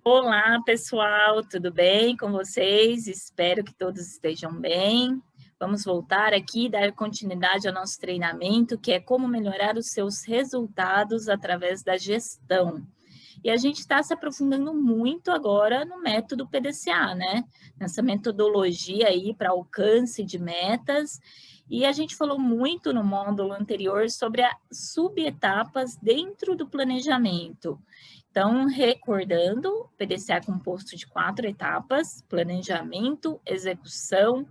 Olá, pessoal, tudo bem com vocês? Espero que todos estejam bem. Vamos voltar aqui, dar continuidade ao nosso treinamento, que é como melhorar os seus resultados através da gestão. E a gente está se aprofundando muito agora no método PDCA, né? Nessa metodologia aí para alcance de metas. E a gente falou muito no módulo anterior sobre as subetapas dentro do planejamento. Então, recordando, o PDCA é composto de 4 etapas: planejamento, execução,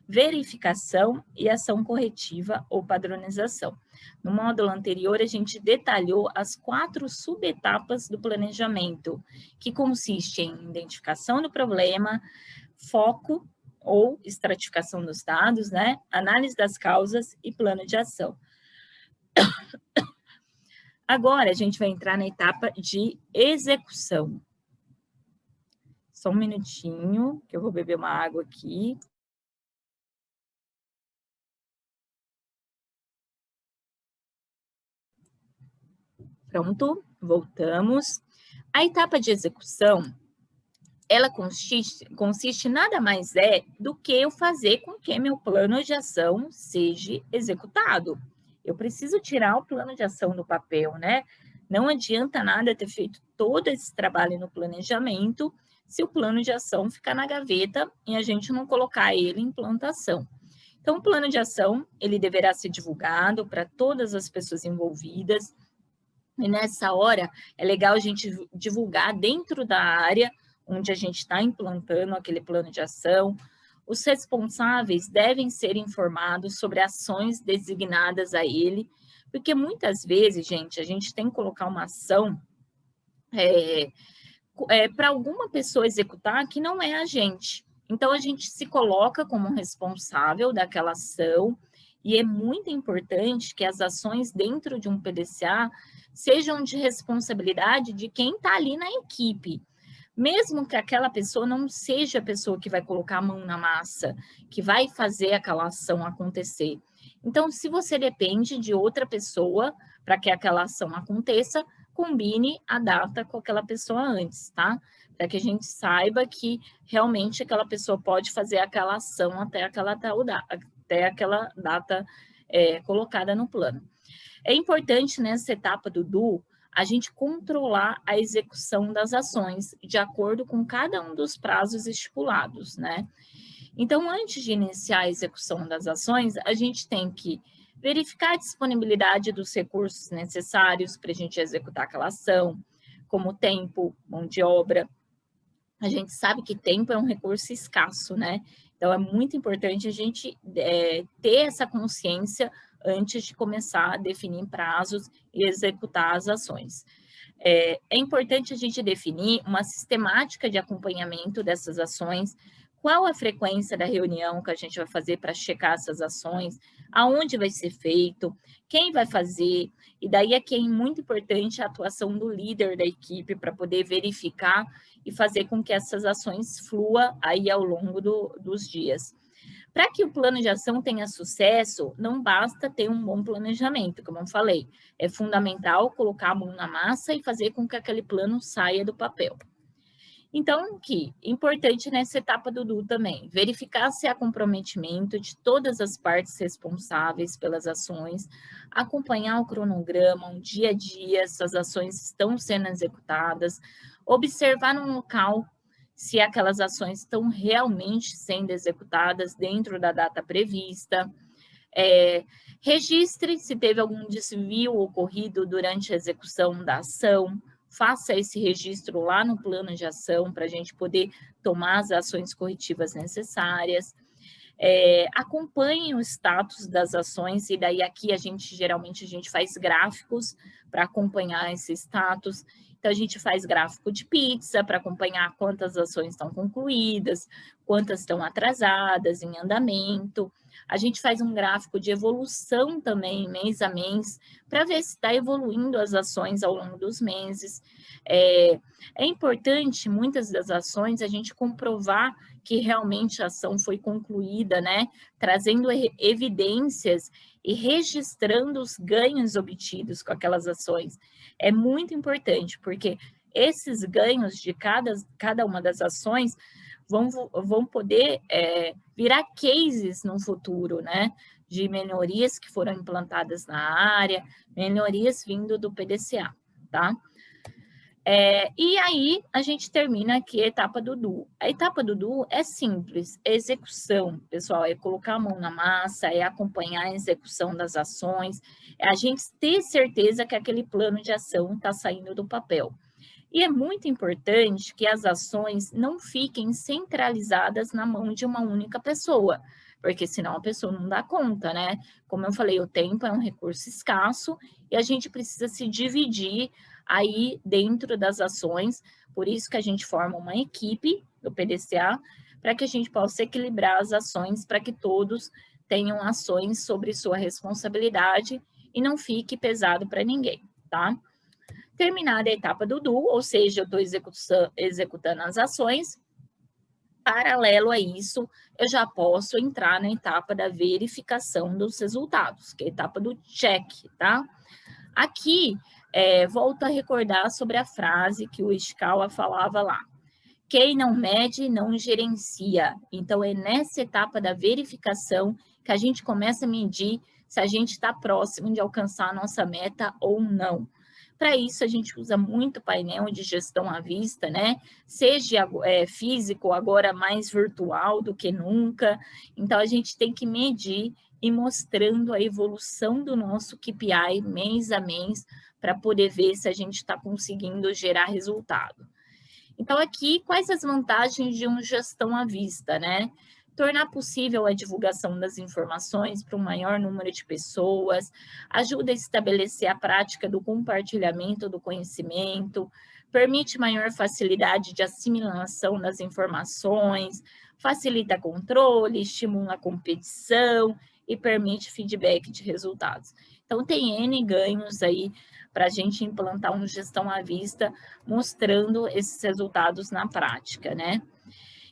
verificação e ação corretiva ou padronização. No módulo anterior, a gente detalhou as 4 subetapas do planejamento, que consistem em identificação do problema, foco ou estratificação dos dados, né? Análise das causas e plano de ação. Agora, a gente vai entrar na etapa de execução. Só um minutinho, que eu vou beber uma água aqui. Pronto, voltamos. A etapa de execução, ela consiste nada mais do que eu fazer com que meu plano de ação seja executado. Eu preciso tirar o plano de ação do papel, né? Não adianta nada ter feito todo esse trabalho no planejamento se o plano de ação ficar na gaveta e a gente não colocar ele em implantação. Então, o plano de ação, ele deverá ser divulgado para todas as pessoas envolvidas, e nessa hora é legal a gente divulgar dentro da área onde a gente está implantando aquele plano de ação. Os responsáveis devem ser informados sobre ações designadas a ele, porque muitas vezes, gente, a gente tem que colocar uma ação para alguma pessoa executar que não é a gente. Então, a gente se coloca como responsável daquela ação, e é muito importante que as ações dentro de um PDCA sejam de responsabilidade de quem está ali na equipe. Mesmo que aquela pessoa não seja a pessoa que vai colocar a mão na massa, que vai fazer aquela ação acontecer. Então, se você depende de outra pessoa para que aquela ação aconteça, combine a data com aquela pessoa antes, tá? Para que a gente saiba que realmente aquela pessoa pode fazer aquela ação até aquela data colocada no plano. É importante nessa etapa do DU a gente controlar a execução das ações de acordo com cada um dos prazos estipulados, né? Então, antes de iniciar a execução das ações, a gente tem que verificar a disponibilidade dos recursos necessários para a gente executar aquela ação, como tempo, mão de obra. A gente sabe que tempo é um recurso escasso, né? Então, é muito importante a gente ter essa consciência antes de começar a definir prazos e executar as ações. É importante a gente definir uma sistemática de acompanhamento dessas ações, qual a frequência da reunião que a gente vai fazer para checar essas ações, aonde vai ser feito, quem vai fazer, e daí aqui é muito importante a atuação do líder da equipe para poder verificar e fazer com que essas ações fluam aí ao longo dos dias. Para que o plano de ação tenha sucesso, não basta ter um bom planejamento, como eu falei. É fundamental colocar a mão na massa e fazer com que aquele plano saia do papel. Então, aqui, importante nessa etapa do DU também, verificar se há comprometimento de todas as partes responsáveis pelas ações, acompanhar o cronograma, um dia a dia, se as ações estão sendo executadas, observar no local se aquelas ações estão realmente sendo executadas dentro da data prevista, registre se teve algum desvio ocorrido durante a execução da ação, faça esse registro lá no plano de ação para a gente poder tomar as ações corretivas necessárias. Acompanhe o status das ações, e daí aqui geralmente a gente faz gráficos para acompanhar esse status. Então, a gente faz gráfico de pizza para acompanhar quantas ações estão concluídas, quantas estão atrasadas, em andamento. A gente faz um gráfico de evolução também, mês a mês, para ver se está evoluindo as ações ao longo dos meses. É importante, muitas das ações, a gente comprovar que realmente a ação foi concluída, né? Trazendo evidências e registrando os ganhos obtidos com aquelas ações. É muito importante, porque esses ganhos de cada uma das ações vão poder virar cases no futuro, né? De melhorias que foram implantadas na área, melhorias vindo do PDCA, tá? E aí, a gente termina aqui a etapa do DO. A etapa do DO é simples, é execução, pessoal, é colocar a mão na massa, é acompanhar a execução das ações, é a gente ter certeza que aquele plano de ação está saindo do papel. E é muito importante que as ações não fiquem centralizadas na mão de uma única pessoa, porque senão a pessoa não dá conta, né? Como eu falei, o tempo é um recurso escasso e a gente precisa se dividir aí dentro das ações, por isso que a gente forma uma equipe do PDCA, para que a gente possa equilibrar as ações, para que todos tenham ações sobre sua responsabilidade e não fique pesado para ninguém, tá? Terminada a etapa do DO, ou seja, eu estou executando as ações, paralelo a isso, eu já posso entrar na etapa da verificação dos resultados, que é a etapa do check, tá? Aqui, volto a recordar sobre a frase que o Ishikawa falava lá. Quem não mede, não gerencia. Então, é nessa etapa da verificação que a gente começa a medir se a gente está próximo de alcançar a nossa meta ou não. Para isso, a gente usa muito painel de gestão à vista, né? Seja físico, agora mais virtual do que nunca. Então, a gente tem que medir e mostrando a evolução do nosso KPI mês a mês para poder ver se a gente está conseguindo gerar resultado. Então, aqui, quais as vantagens de uma gestão à vista, né? Tornar possível a divulgação das informações para um maior número de pessoas, ajuda a estabelecer a prática do compartilhamento do conhecimento, permite maior facilidade de assimilação das informações, facilita controle, estimula a competição e permite feedback de resultados. Então, tem N ganhos aí para a gente implantar uma gestão à vista, mostrando esses resultados na prática, né?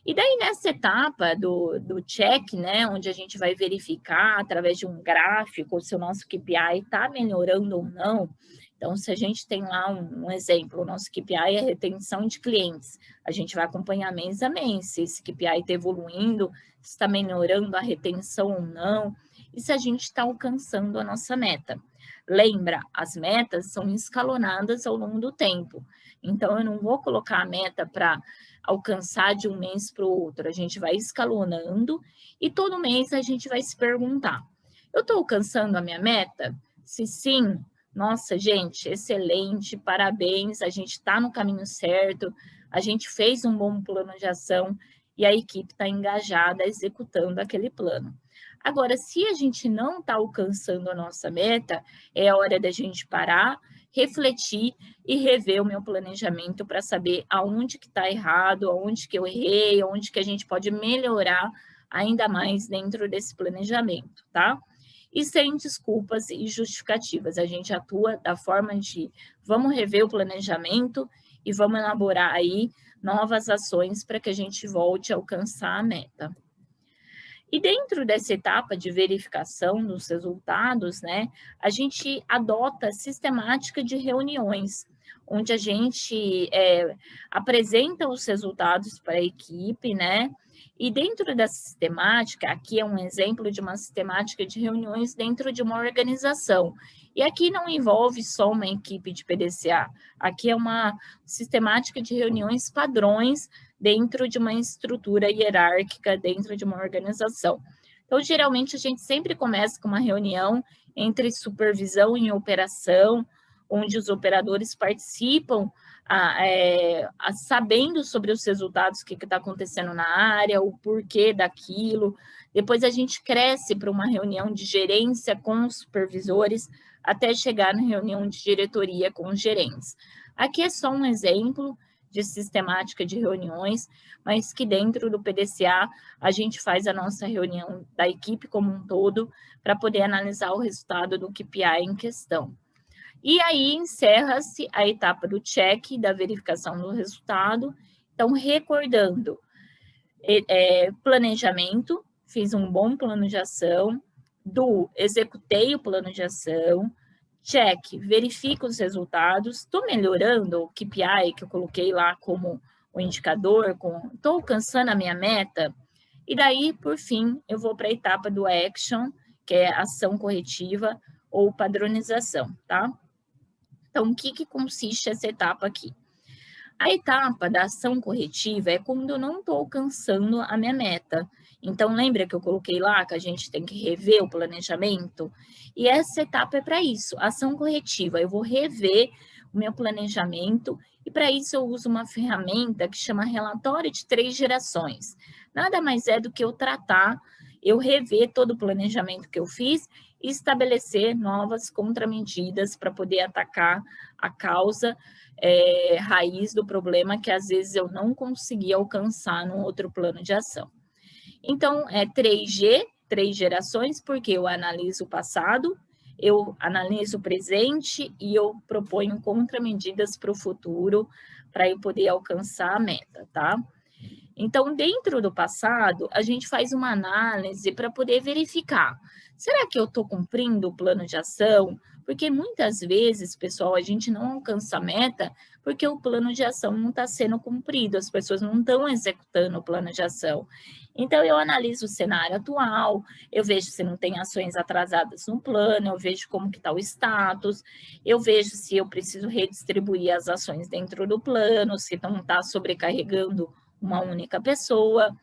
E daí, nessa etapa do check, né, onde a gente vai verificar através de um gráfico se o nosso KPI está melhorando ou não. Então, se a gente tem lá um exemplo, o nosso KPI é retenção de clientes, a gente vai acompanhar mês a mês se esse KPI está evoluindo, se está melhorando a retenção ou não, e se a gente está alcançando a nossa meta. Lembra, as metas são escalonadas ao longo do tempo. Então, eu não vou colocar a meta para alcançar de um mês para o outro. A gente vai escalonando e todo mês a gente vai se perguntar: eu estou alcançando a minha meta? Se sim, nossa, gente, excelente, parabéns, a gente está no caminho certo, a gente fez um bom plano de ação e a equipe está engajada executando aquele plano. Agora, se a gente não está alcançando a nossa meta, é hora da gente parar, refletir e rever o meu planejamento para saber aonde que está errado, aonde que eu errei, aonde que a gente pode melhorar ainda mais dentro desse planejamento, tá? E sem desculpas e justificativas, a gente atua da forma de vamos rever o planejamento e vamos elaborar aí novas ações para que a gente volte a alcançar a meta. E dentro dessa etapa de verificação dos resultados, né, a gente adota sistemática de reuniões, onde a gente apresenta os resultados para a equipe, né, e dentro dessa sistemática, aqui é um exemplo de uma sistemática de reuniões dentro de uma organização. E aqui não envolve só uma equipe de PDCA, aqui é uma sistemática de reuniões padrões dentro de uma estrutura hierárquica, dentro de uma organização. Então, geralmente, a gente sempre começa com uma reunião entre supervisão e operação, onde os operadores participam sabendo sobre os resultados, o que está acontecendo na área, o porquê daquilo. Depois a gente cresce para uma reunião de gerência com os supervisores, até chegar na reunião de diretoria com os gerentes. Aqui é só um exemplo de sistemática de reuniões, mas que dentro do PDCA a gente faz a nossa reunião da equipe como um todo para poder analisar o resultado do KPI em questão. E aí encerra-se a etapa do check, da verificação do resultado. Então, recordando, planejamento, fiz um bom plano de ação, executei o plano de ação, check, verifico os resultados, estou melhorando o KPI que eu coloquei lá como o indicador, estou alcançando a minha meta, e daí, por fim, eu vou para a etapa do action, que é ação corretiva ou padronização, tá? Então, o que consiste essa etapa aqui? A etapa da ação corretiva é quando eu não estou alcançando a minha meta. Então, lembra que eu coloquei lá que a gente tem que rever o planejamento? E essa etapa é para isso, ação corretiva. Eu vou rever o meu planejamento e para isso eu uso uma ferramenta que chama relatório de 3 gerações. Nada mais é do que eu rever todo o planejamento que eu fiz e estabelecer novas contramedidas para poder atacar a causa raiz do problema que às vezes eu não consegui alcançar num outro plano de ação. Então, é 3G, 3 gerações, porque eu analiso o passado, eu analiso o presente e eu proponho contramedidas para o futuro para eu poder alcançar a meta, tá? Então, dentro do passado, a gente faz uma análise para poder verificar, será que eu estou cumprindo o plano de ação? Porque muitas vezes, pessoal, a gente não alcança a meta porque o plano de ação não está sendo cumprido, as pessoas não estão executando o plano de ação. Então, eu analiso o cenário atual, eu vejo se não tem ações atrasadas no plano, eu vejo como que está o status, eu vejo se eu preciso redistribuir as ações dentro do plano, se não está sobrecarregando uma única pessoa.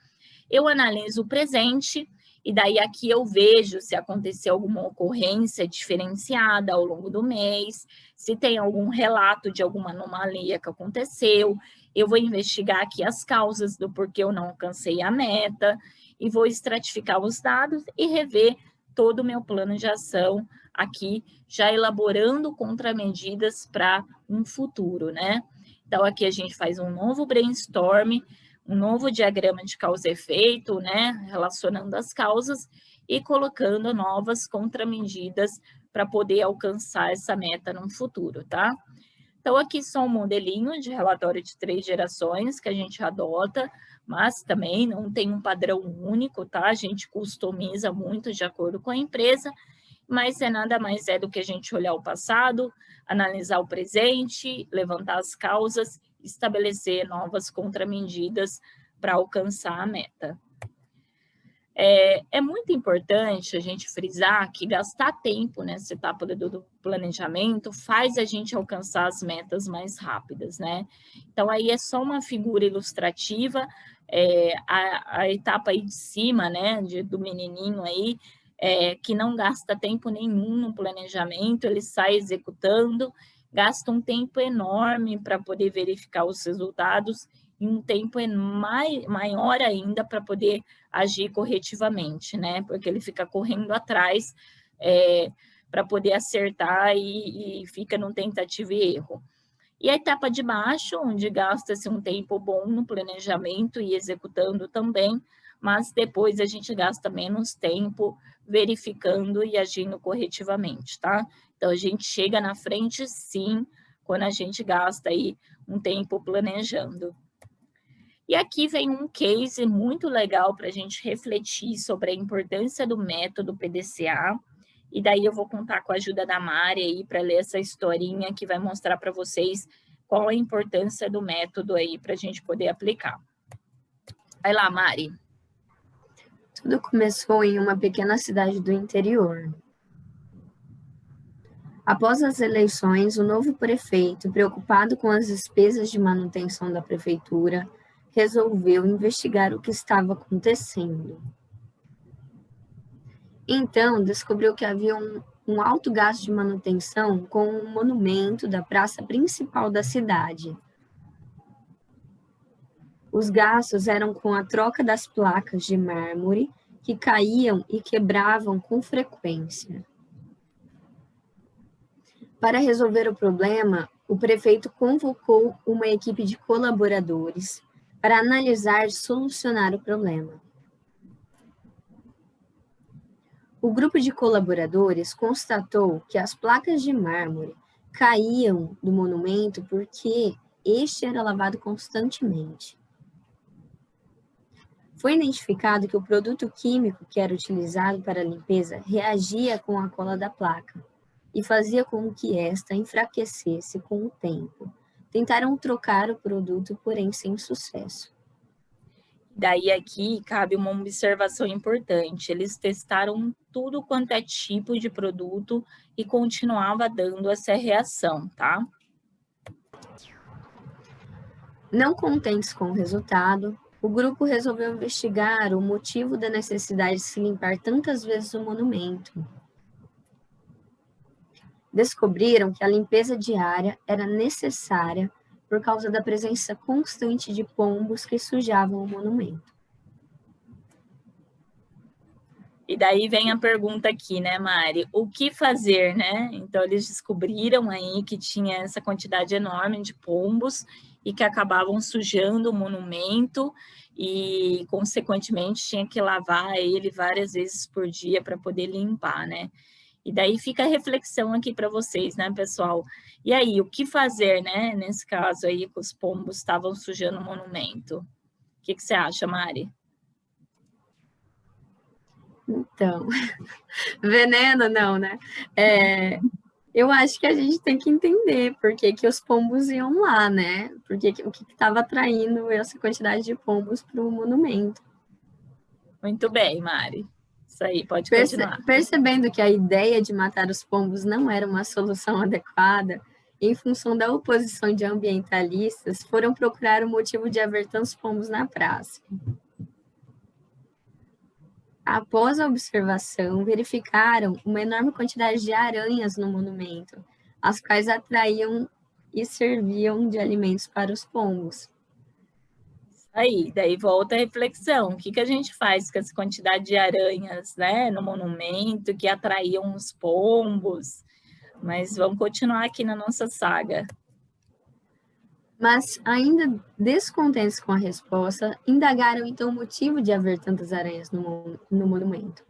Eu analiso o presente e daí aqui eu vejo se aconteceu alguma ocorrência diferenciada ao longo do mês, se tem algum relato de alguma anomalia que aconteceu, eu vou investigar aqui as causas do porquê eu não alcancei a meta e vou estratificar os dados e rever todo o meu plano de ação aqui, já elaborando contramedidas para um futuro, né? Então, aqui a gente faz um novo brainstorm, um novo diagrama de causa e efeito, né, relacionando as causas e colocando novas contramedidas para poder alcançar essa meta no futuro, tá? Então, aqui só um modelinho de relatório de 3 gerações que a gente adota, mas também não tem um padrão único, tá? A gente customiza muito de acordo com a empresa, mas nada mais do que a gente olhar o passado, analisar o presente, levantar as causas, estabelecer novas contramedidas para alcançar a meta. É muito importante a gente frisar que gastar tempo nessa etapa do planejamento faz a gente alcançar as metas mais rápidas, né? Então, aí é só uma figura ilustrativa, a etapa aí de cima, né, do menininho aí, que não gasta tempo nenhum no planejamento, ele sai executando, gasta um tempo enorme para poder verificar os resultados e um tempo maior ainda para poder agir corretivamente, né? Porque ele fica correndo atrás para poder acertar e fica num tentativa e erro. E a etapa de baixo, onde gasta-se um tempo bom no planejamento e executando também, mas depois a gente gasta menos tempo verificando e agindo corretivamente, tá? Então, a gente chega na frente, sim, quando a gente gasta aí um tempo planejando. E aqui vem um case muito legal para a gente refletir sobre a importância do método PDCA, e daí eu vou contar com a ajuda da Mari aí para ler essa historinha que vai mostrar para vocês qual a importância do método aí para a gente poder aplicar. Vai lá, Mari. Tudo começou em uma pequena cidade do interior. Após as eleições, o novo prefeito, preocupado com as despesas de manutenção da prefeitura, resolveu investigar o que estava acontecendo. Então, descobriu que havia um alto gasto de manutenção com um monumento da praça principal da cidade. Os gastos eram com a troca das placas de mármore que caíam e quebravam com frequência. Para resolver o problema, o prefeito convocou uma equipe de colaboradores para analisar e solucionar o problema. O grupo de colaboradores constatou que as placas de mármore caíam do monumento porque este era lavado constantemente. Foi identificado que o produto químico que era utilizado para a limpeza reagia com a cola da placa, e fazia com que esta enfraquecesse com o tempo. Tentaram trocar o produto, porém sem sucesso. Daí aqui cabe uma observação importante. Eles testaram tudo quanto é tipo de produto e continuava dando essa reação, tá? Não contentes com o resultado, o grupo resolveu investigar o motivo da necessidade de se limpar tantas vezes o monumento. Descobriram que a limpeza diária era necessária por causa da presença constante de pombos que sujavam o monumento. E daí vem a pergunta aqui, né, Mari? O que fazer, né? Então, eles descobriram aí que tinha essa quantidade enorme de pombos e que acabavam sujando o monumento e, consequentemente, tinha que lavar ele várias vezes por dia para poder limpar, né? E daí fica a reflexão aqui para vocês, né, pessoal? E aí, o que fazer, né, nesse caso aí, que os pombos estavam sujando o monumento? O que você acha, Mari? Então, veneno não, né? Eu acho que a gente tem que entender por que os pombos iam lá, né? O que estava atraindo essa quantidade de pombos para o monumento. Muito bem, Mari. Isso aí, pode continuar. Percebendo que a ideia de matar os pombos não era uma solução adequada, em função da oposição de ambientalistas, foram procurar o motivo de haver tantos pombos na praça. Após a observação, verificaram uma enorme quantidade de aranhas no monumento, as quais atraíam e serviam de alimentos para os pombos. Aí, daí volta a reflexão. O que a gente faz com essa quantidade de aranhas, né, no monumento que atraíam os pombos? Mas vamos continuar aqui na nossa saga. Mas, ainda descontentes com a resposta, indagaram então o motivo de haver tantas aranhas no monumento.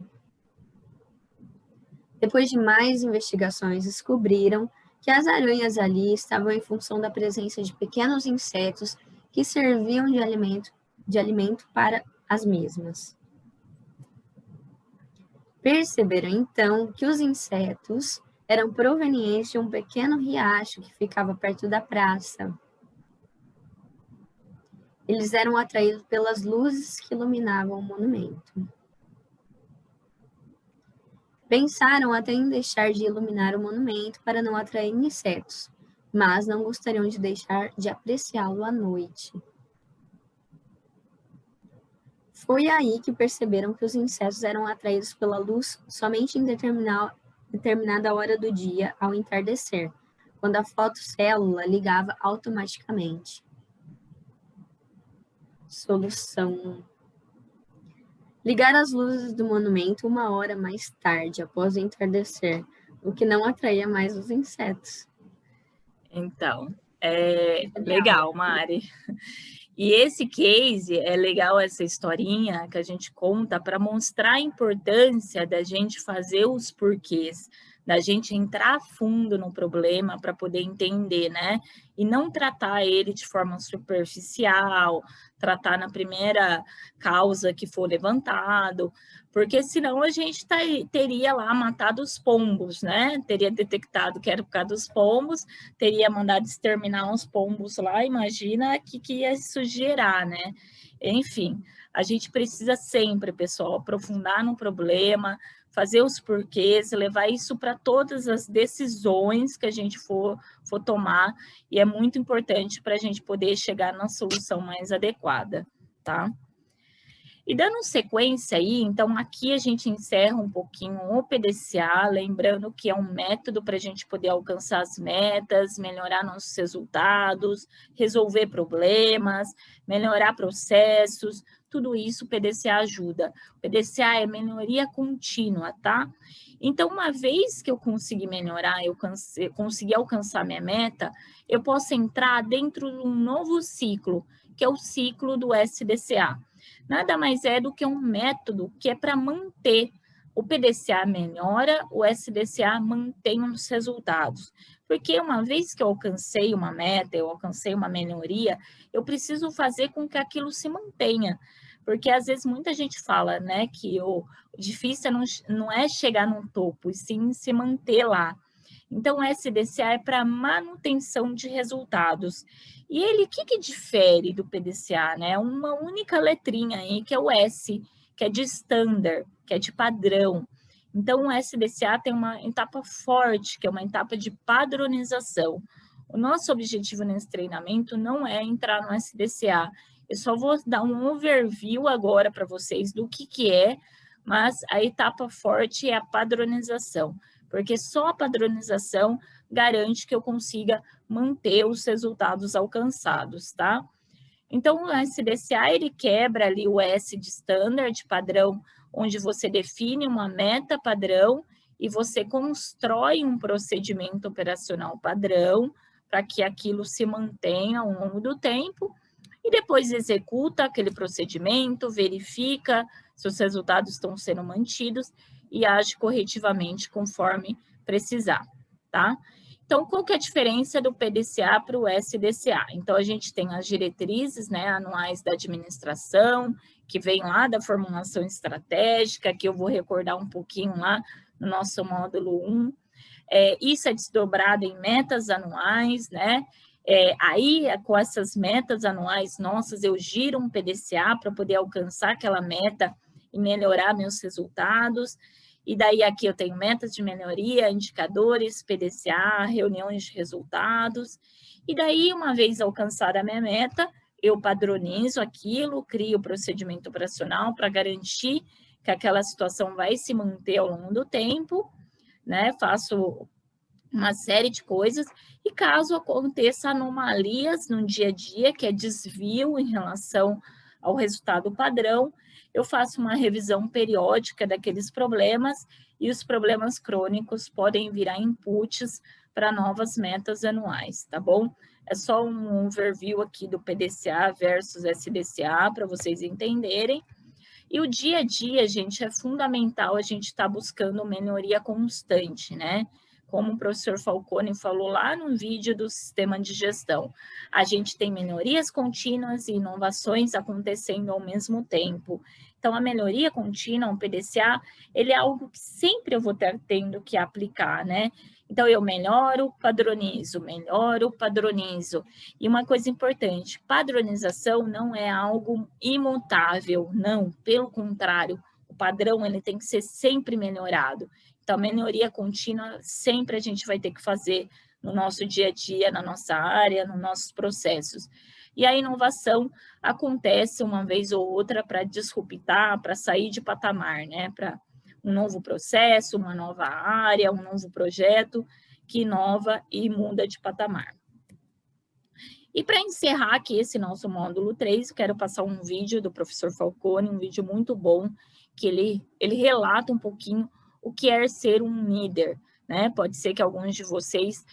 Depois de mais investigações, descobriram que as aranhas ali estavam em função da presença de pequenos insetos que serviam de alimento para as mesmas. Perceberam então que os insetos eram provenientes de um pequeno riacho que ficava perto da praça. Eles eram atraídos pelas luzes que iluminavam o monumento. Pensaram até em deixar de iluminar o monumento para não atrair insetos, mas não gostariam de deixar de apreciá-lo à noite. Foi aí que perceberam que os insetos eram atraídos pela luz somente em determinada hora do dia ao entardecer, quando a fotocélula ligava automaticamente. Solução: ligar as luzes do monumento 1 hora mais tarde, após o entardecer, o que não atraía mais os insetos. Então, legal, Mari. E esse case, é legal essa historinha que a gente conta para mostrar a importância da gente fazer os porquês, da gente entrar a fundo no problema para poder entender, né? E não tratar ele de forma superficial, tratar na primeira causa que for levantado, porque senão a gente teria lá matado os pombos, né? Teria detectado que era por causa dos pombos, teria mandado exterminar uns pombos lá, imagina que ia isso gerar, né? Enfim, a gente precisa sempre, pessoal, aprofundar no problema, fazer os porquês, levar isso para todas as decisões que a gente for tomar, e é muito importante para a gente poder chegar na solução mais adequada, tá? E dando sequência aí, então aqui a gente encerra um pouquinho o PDCA, lembrando que é um método para a gente poder alcançar as metas, melhorar nossos resultados, resolver problemas, melhorar processos, tudo isso o PDCA ajuda. O PDCA é melhoria contínua, tá? Então, uma vez que eu consegui melhorar, eu consegui alcançar minha meta, eu posso entrar dentro de um novo ciclo, que é o ciclo do SDCA. Nada mais é do que um método que é para manter. O PDCA melhora, o SDCA mantém os resultados. Porque uma vez que eu alcancei uma meta, eu alcancei uma melhoria, eu preciso fazer com que aquilo se mantenha. Porque às vezes muita gente fala, né, que o difícil não é chegar no topo, e sim se manter lá. Então, o SDCA é para manutenção de resultados. E ele, o que difere do PDCA, né? Uma única letrinha aí, que é o S, que é de standard, que é de padrão. Então, o SDCA tem uma etapa forte, que é uma etapa de padronização. O nosso objetivo nesse treinamento não é entrar no SDCA. Eu só vou dar um overview agora para vocês do que é, mas a etapa forte é a padronização, porque só a padronização garante que eu consiga manter os resultados alcançados, tá? Então, o SDCA, ele quebra ali o S de standard, padrão, onde você define uma meta padrão e você constrói um procedimento operacional padrão para que aquilo se mantenha ao longo do tempo e depois executa aquele procedimento, verifica se os resultados estão sendo mantidos e age corretivamente conforme precisar, tá? Então, qual que é a diferença do PDCA para o SDCA? Então, a gente tem as diretrizes, né, anuais da administração, que vem lá da formulação estratégica, que eu vou recordar um pouquinho lá no nosso módulo 1. Isso é desdobrado em metas anuais, né? Aí, com essas metas anuais nossas, eu giro um PDCA para poder alcançar aquela meta e melhorar meus resultados. E daí aqui eu tenho metas de melhoria, indicadores, PDCA, reuniões de resultados. E daí, uma vez alcançada a minha meta, eu padronizo aquilo, crio o procedimento operacional para garantir que aquela situação vai se manter ao longo do tempo, né? Faço uma série de coisas, e caso aconteça anomalias no dia a dia, que é desvio em relação ao resultado padrão, eu faço uma revisão periódica daqueles problemas, e os problemas crônicos podem virar inputs para novas metas anuais, tá bom? É só um overview aqui do PDCA versus SDCA, para vocês entenderem. E o dia a dia, gente, é fundamental a gente estar buscando melhoria constante, né? Como o professor Falcone falou lá no vídeo do sistema de gestão, a gente tem melhorias contínuas e inovações acontecendo ao mesmo tempo. Então, a melhoria contínua, o PDCA, ele é algo que sempre eu vou estar tendo que aplicar, né? Então, eu melhoro, padronizo. E uma coisa importante, padronização não é algo imutável, não, pelo contrário, o padrão ele tem que ser sempre melhorado. Então, melhoria contínua sempre a gente vai ter que fazer no nosso dia a dia, na nossa área, nos nossos processos. E a inovação acontece uma vez ou outra para disruptar, para sair de patamar, né? Para um novo processo, uma nova área, um novo projeto que inova e muda de patamar. E para encerrar aqui esse nosso módulo 3, eu quero passar um vídeo do professor Falcone, um vídeo muito bom, que ele relata um pouquinho o que é ser um líder, né? Pode ser que alguns de vocês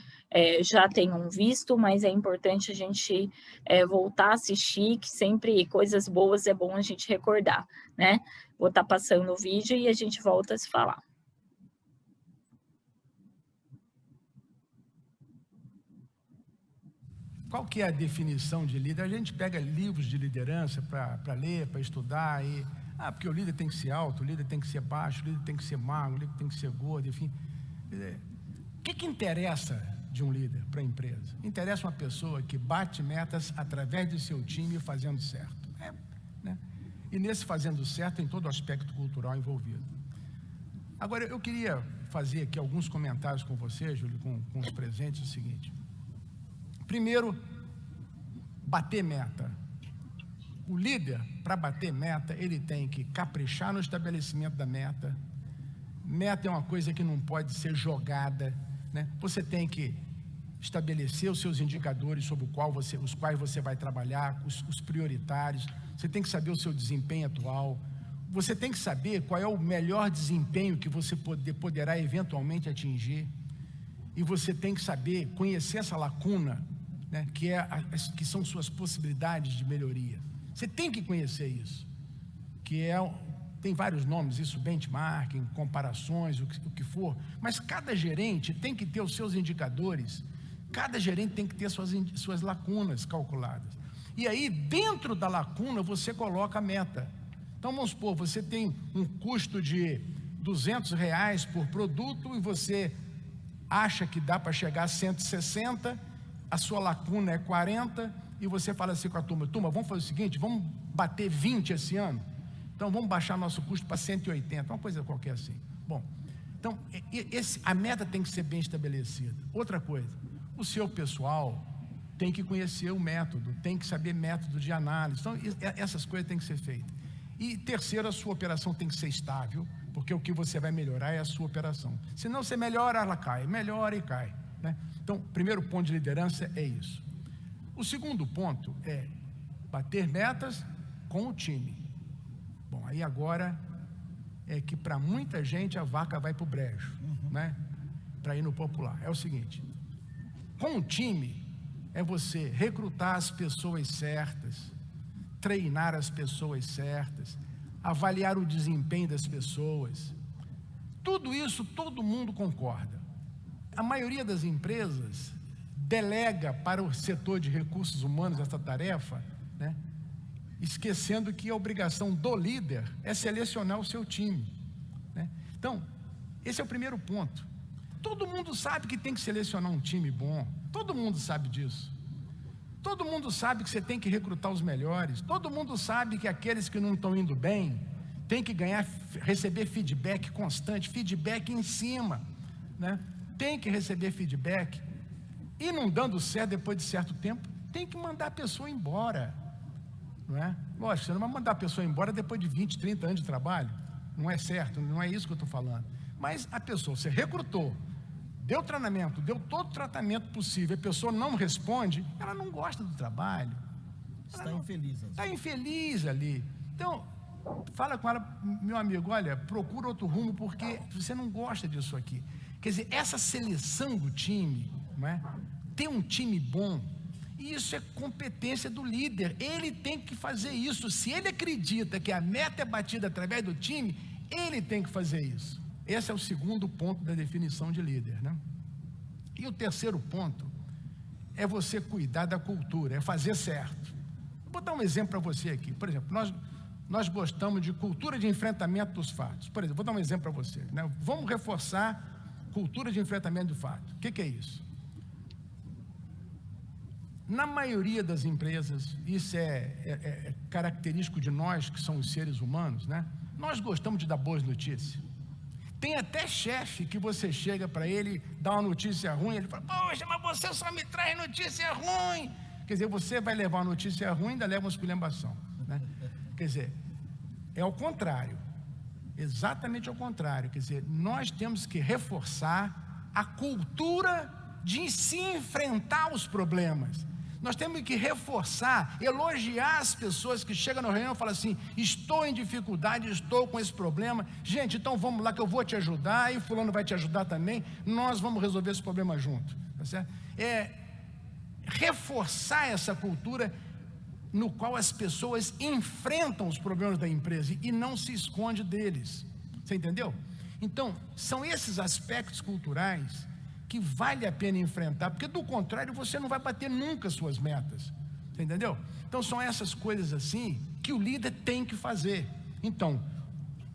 já tenham visto, mas é importante a gente voltar a assistir, que sempre coisas boas é bom a gente recordar, né? Vou estar passando o vídeo e a gente volta a se falar. Qual que é a definição de líder? A gente pega livros de liderança para ler, para estudar, e porque o líder tem que ser alto, o líder tem que ser baixo, o líder tem que ser magro, o líder tem que ser gordo, enfim. O que interessa de um líder para a empresa? Interessa uma pessoa que bate metas através do seu time fazendo certo. Né? E nesse fazendo certo tem todo o aspecto cultural envolvido. Agora, eu queria fazer aqui alguns comentários com você, Júlio, com os presentes, o seguinte. Primeiro, bater meta. O líder, para bater meta, ele tem que caprichar no estabelecimento da meta. Meta é uma coisa que não pode ser jogada, né? Você tem que estabelecer os seus indicadores sobre os quais você vai trabalhar, os prioritários. Você tem que saber o seu desempenho atual. Você tem que saber qual é o melhor desempenho que você poderá eventualmente atingir. E você tem que saber, conhecer essa lacuna, né, que são suas possibilidades de melhoria. Você tem que conhecer isso, tem vários nomes, isso, benchmarking, comparações, o que for, mas cada gerente tem que ter os seus indicadores, cada gerente tem que ter suas lacunas calculadas. E aí, dentro da lacuna, você coloca a meta. Então, vamos supor, você tem um custo de R$200 por produto e você acha que dá para chegar a 160, a sua lacuna é 40, e você fala assim com a turma, vamos fazer o seguinte, vamos bater 20 esse ano? Então vamos baixar nosso custo para 180, uma coisa qualquer assim. Bom, então a meta tem que ser bem estabelecida. Outra coisa, o seu pessoal tem que conhecer o método, tem que saber método de análise, então essas coisas têm que ser feitas. E terceiro, a sua operação tem que ser estável, porque o que você vai melhorar é a sua operação. Se não você melhora, ela cai, melhora e cai, né? Então, o primeiro ponto de liderança é isso. O segundo ponto é bater metas com o time. Bom, aí agora é que para muita gente a vaca vai para o brejo, né? Para ir no popular. É o seguinte, com o time é você recrutar as pessoas certas, treinar as pessoas certas, avaliar o desempenho das pessoas. Tudo isso todo mundo concorda. A maioria das empresas delega para o setor de recursos humanos essa tarefa, né? Esquecendo que a obrigação do líder é selecionar o seu time, né? Então, esse é o primeiro ponto. Todo mundo sabe que tem que selecionar um time bom, todo mundo sabe disso. Todo mundo sabe que você tem que recrutar os melhores, todo mundo sabe que aqueles que não estão indo bem tem que receber feedback constante, feedback em cima, né? Tem que receber feedback, e não dando certo depois de certo tempo, tem que mandar a pessoa embora, não é? Lógico, você não vai mandar a pessoa embora depois de 20, 30 anos de trabalho, não é certo, não é isso que eu estou falando. Mas a pessoa, você recrutou, deu treinamento, deu todo o tratamento possível, a pessoa não responde, ela não gosta do trabalho. Está infeliz. Está infeliz ali. Então, fala com ela, meu amigo, olha, procura outro rumo, porque você não gosta disso aqui. Quer dizer, essa seleção do time, não é? Ter um time bom, isso é competência do líder, ele tem que fazer isso. Se ele acredita que a meta é batida através do time, ele tem que fazer isso. Esse é o segundo ponto da definição de líder, né? E o terceiro ponto é você cuidar da cultura, é fazer certo. Vou dar um exemplo para você aqui. Por exemplo, nós gostamos de cultura de enfrentamento dos fatos. Por exemplo, vou dar um exemplo para você, né? Vamos reforçar cultura de enfrentamento do fato. O que é isso? Na maioria das empresas, isso é característico de nós, que somos seres humanos, né? Nós gostamos de dar boas notícias. Tem até chefe que você chega para ele, dá uma notícia ruim, ele fala, poxa, mas você só me traz notícia ruim. Quer dizer, você vai levar uma notícia ruim e ainda leva uma esculhambação, né? Quer dizer, é ao contrário, exatamente ao contrário. Quer dizer, nós temos que reforçar a cultura de se enfrentar os problemas. Nós temos que reforçar, elogiar as pessoas que chegam na reunião e falam assim, estou em dificuldade, estou com esse problema, gente, então vamos lá que eu vou te ajudar, e fulano vai te ajudar também, nós vamos resolver esse problema junto, tá certo? Reforçar essa cultura no qual as pessoas enfrentam os problemas da empresa e não se esconde deles, você entendeu? Então, são esses aspectos culturais que vale a pena enfrentar, porque do contrário você não vai bater nunca as suas metas, você entendeu? Então são essas coisas assim que o líder tem que fazer. Então,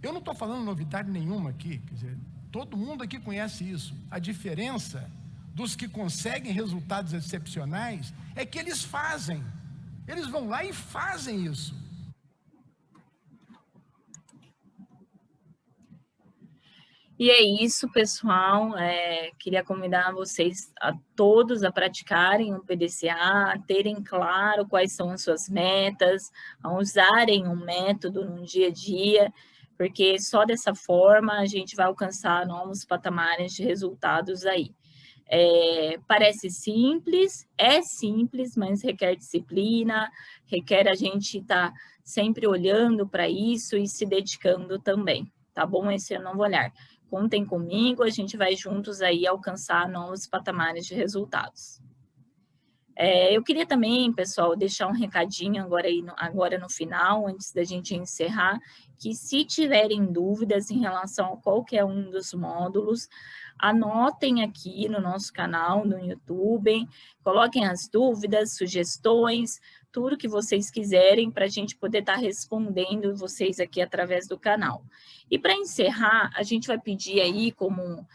eu não estou falando novidade nenhuma aqui, quer dizer, todo mundo aqui conhece isso. A diferença dos que conseguem resultados excepcionais é que eles fazem, eles vão lá e fazem isso. E é isso, pessoal. Queria convidar vocês a todos a praticarem o PDCA, a terem claro quais são as suas metas, a usarem um método no dia a dia, porque só dessa forma a gente vai alcançar novos patamares de resultados aí. Parece simples, é simples, mas requer disciplina, requer a gente estar sempre olhando para isso e se dedicando também, tá bom? Esse é o novo olhar. Contem comigo, a gente vai juntos aí alcançar novos patamares de resultados. Eu queria também, pessoal, deixar um recadinho agora no final, antes da gente encerrar, que se tiverem dúvidas em relação a qualquer um dos módulos, anotem aqui no nosso canal, no YouTube, coloquem as dúvidas, sugestões, tudo que vocês quiserem para a gente poder estar respondendo vocês aqui através do canal. E para encerrar, a gente vai pedir aí como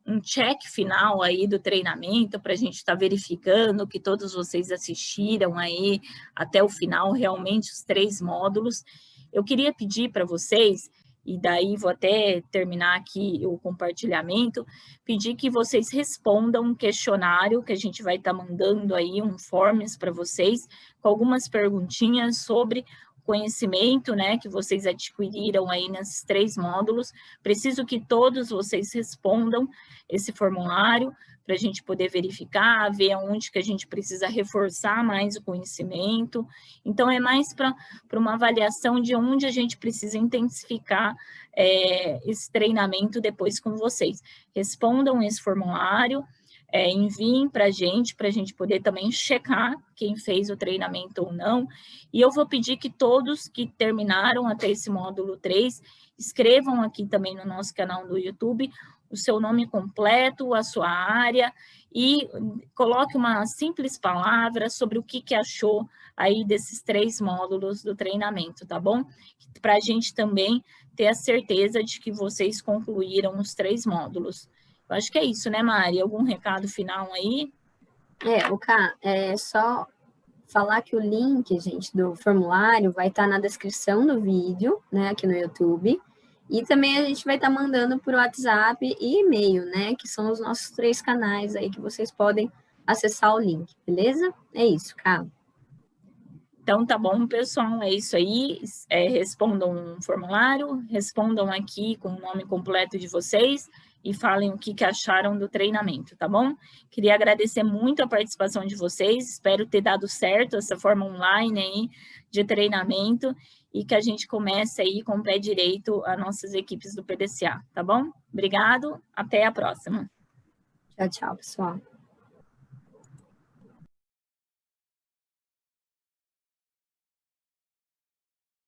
um check final aí do treinamento, para a gente estar verificando que todos vocês assistiram aí até o final, realmente os 3 módulos. Eu queria pedir para vocês, e daí vou até terminar aqui o compartilhamento, pedir que vocês respondam um questionário que a gente vai estar mandando aí, um forms para vocês, com algumas perguntinhas sobre conhecimento, né, que vocês adquiriram aí nesses 3 módulos. Preciso que todos vocês respondam esse formulário para a gente poder verificar, ver onde que a gente precisa reforçar mais o conhecimento. Então, é mais para uma avaliação de onde a gente precisa intensificar esse treinamento depois com vocês. Respondam esse formulário, enviem para a gente poder também checar quem fez o treinamento ou não. E eu vou pedir que todos que terminaram até esse módulo 3, escrevam aqui também no nosso canal do YouTube o seu nome completo, a sua área, e coloque uma simples palavra sobre o que achou aí desses 3 módulos do treinamento, tá bom? Para a gente também ter a certeza de que vocês concluíram os 3 módulos. Eu acho que é isso, né, Mari? Algum recado final aí? Ká, é só falar que o link, gente, do formulário vai estar na descrição do vídeo, né, aqui no YouTube. E também a gente vai estar mandando por WhatsApp e e-mail, né, que são os nossos 3 canais aí que vocês podem acessar o link, beleza? É isso, Ká. Então, tá bom, pessoal, é isso aí. Respondam um formulário, respondam aqui com o nome completo de vocês e falem o que acharam do treinamento, tá bom? Queria agradecer muito a participação de vocês, espero ter dado certo essa forma online aí de treinamento e que a gente comece aí com o pé direito as nossas equipes do PDCA, tá bom? Obrigado, até a próxima. Tchau, tchau, pessoal.